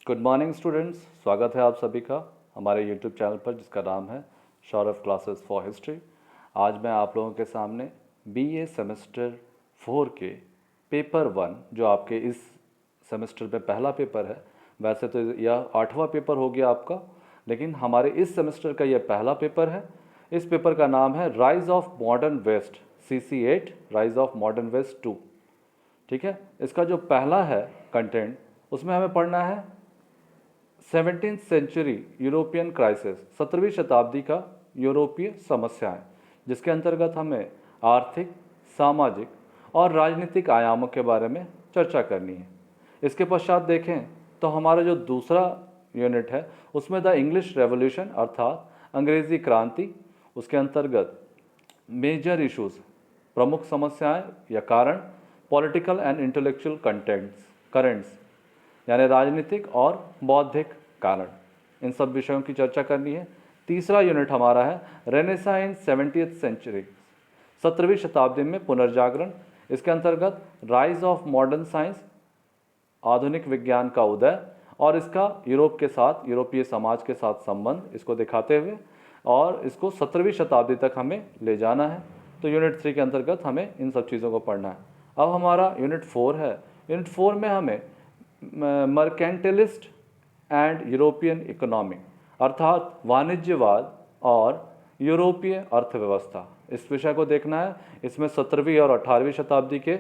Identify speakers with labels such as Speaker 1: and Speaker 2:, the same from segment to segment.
Speaker 1: Good morning students, स्वागत है आप सभी का हमारे यूट्यूब चैनल पर जिसका नाम है सौरभ क्लासेस फॉर हिस्ट्री। आज मैं आप लोगों के सामने बीए सेमेस्टर 4 के पेपर 1 जो आपके इस सेमेस्टर में पहला पेपर है। वैसे तो यह 8वां पेपर हो गया आपका, लेकिन हमारे इस सेमेस्टर का यह पहला पेपर है। इस पेपर का नाम है rise of modern west CC8 rise of modern west 2। ठीक है, इसका जो पहला है कंटेंट उसमें हमें पढ़ना है 17th सेंचुरी यूरोपियन क्राइसिस, 17वीं शताब्दी का यूरोपीय समस्याएं, जिसके अंतर्गत हमें आर्थिक, सामाजिक और राजनीतिक आयामों के बारे में चर्चा करनी है। इसके पश्चात देखें तो हमारा जो दूसरा यूनिट है उसमें द इंग्लिश रेवोल्यूशन अर्थात अंग्रेज़ी क्रांति, उसके अंतर्गत मेजर इश्यूज, प्रमुख समस्याएं या कारण, पॉलिटिकल एंड इंटेलेक्चुअल करेंट्स यानी राजनीतिक और बौद्धिक कारण, इन सब विषयों की चर्चा करनी है। तीसरा यूनिट हमारा है रेनेसा इन 70th सेंचुरी, 17वीं शताब्दी में पुनर्जागरण। इसके अंतर्गत राइज ऑफ मॉडर्न साइंस, आधुनिक विज्ञान का उदय और इसका यूरोप के साथ, यूरोपीय समाज के साथ संबंध, इसको दिखाते हुए और इसको 17वीं शताब्दी तक हमें ले जाना है। तो यूनिट 3 के अंतर्गत हमें इन सब चीज़ों को पढ़ना है। अब हमारा यूनिट 4 है। यूनिट 4 में हमें मर्केंटलिस्ट एंड यूरोपियन इकोनॉमी अर्थात वाणिज्यवाद और यूरोपीय अर्थव्यवस्था, इस विषय को देखना है। इसमें 17वीं और 18वीं शताब्दी के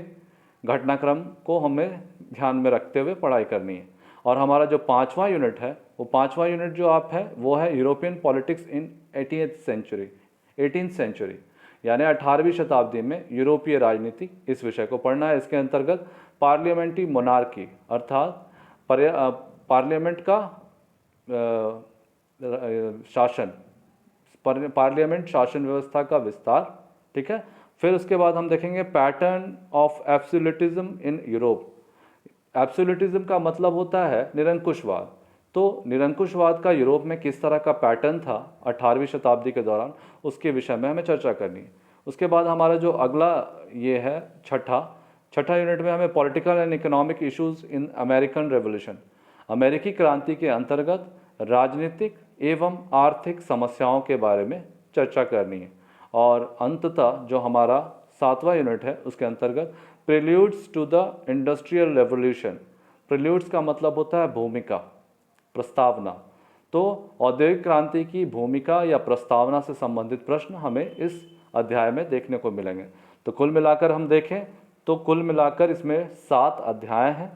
Speaker 1: घटनाक्रम को हमें ध्यान में रखते हुए पढ़ाई करनी है। और हमारा जो 5वां यूनिट है, वो 5वां यूनिट जो आप है वो है European politics in 18th century यानी 18वीं शताब्दी में यूरोपीय राजनीति, इस विषय को पढ़ना है। इसके अंतर्गत पार्लियामेंट्री मोनार्की अर्थात पार्लियामेंट का शासन, पार्लियामेंट शासन व्यवस्था का विस्तार। ठीक है, फिर उसके बाद हम देखेंगे pattern of absolutism in Europe. Absolutism का मतलब होता है निरंकुशवाद। तो निरंकुशवाद का यूरोप में किस तरह का पैटर्न था 18वीं शताब्दी के दौरान, उसके विषय में हमें चर्चा करनी है। उसके बाद हमारा जो अगला ये है छठा यूनिट में हमें political and economic issues in American revolution, अमेरिकी क्रांति के अंतर्गत राजनीतिक एवं आर्थिक समस्याओं के बारे में चर्चा करनी है। और अंततः जो हमारा 7वां यूनिट है उसके अंतर्गत प्रिल्यूड्स टू द इंडस्ट्रियल रेवोल्यूशन। प्रिल्यूड्स का मतलब होता है भूमिका, प्रस्तावना। तो औद्योगिक क्रांति की भूमिका या प्रस्तावना से संबंधित प्रश्न हमें इस अध्याय में देखने को मिलेंगे। तो कुल मिलाकर हम देखें तो कुल मिलाकर इसमें 7 अध्याय हैं।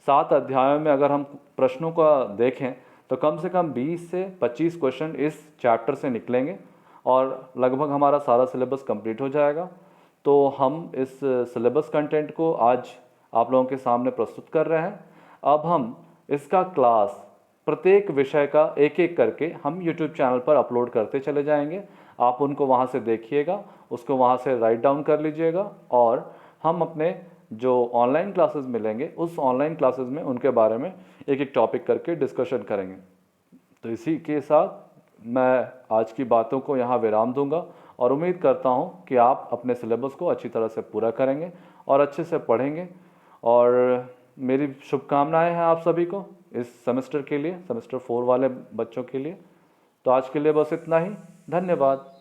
Speaker 1: 7 अध्यायों में अगर हम प्रश्नों का देखें तो कम से कम 20 से 25 क्वेश्चन इस चैप्टर से निकलेंगे और लगभग हमारा सारा सिलेबस कंप्लीट हो जाएगा। तो हम इस सिलेबस कंटेंट को आज आप लोगों के सामने प्रस्तुत कर रहे हैं। अब हम इसका क्लास प्रत्येक विषय का एक एक करके हम यूट्यूब चैनल पर अपलोड करते चले जाएंगे। आप उनको वहाँ से देखिएगा, उसको वहाँ से राइट डाउन कर लीजिएगा और हम अपने जो ऑनलाइन क्लासेस मिलेंगे उस ऑनलाइन क्लासेस में उनके बारे में एक एक टॉपिक करके डिस्कशन करेंगे। तो इसी के साथ मैं आज की बातों को यहाँ विराम दूंगा और उम्मीद करता हूँ कि आप अपने सिलेबस को अच्छी तरह से पूरा करेंगे और अच्छे से पढ़ेंगे। और मेरी शुभकामनाएं हैं आप सभी को इस सेमेस्टर के लिए, सेमेस्टर 4 वाले बच्चों के लिए। तो आज के लिए बस इतना ही। धन्यवाद।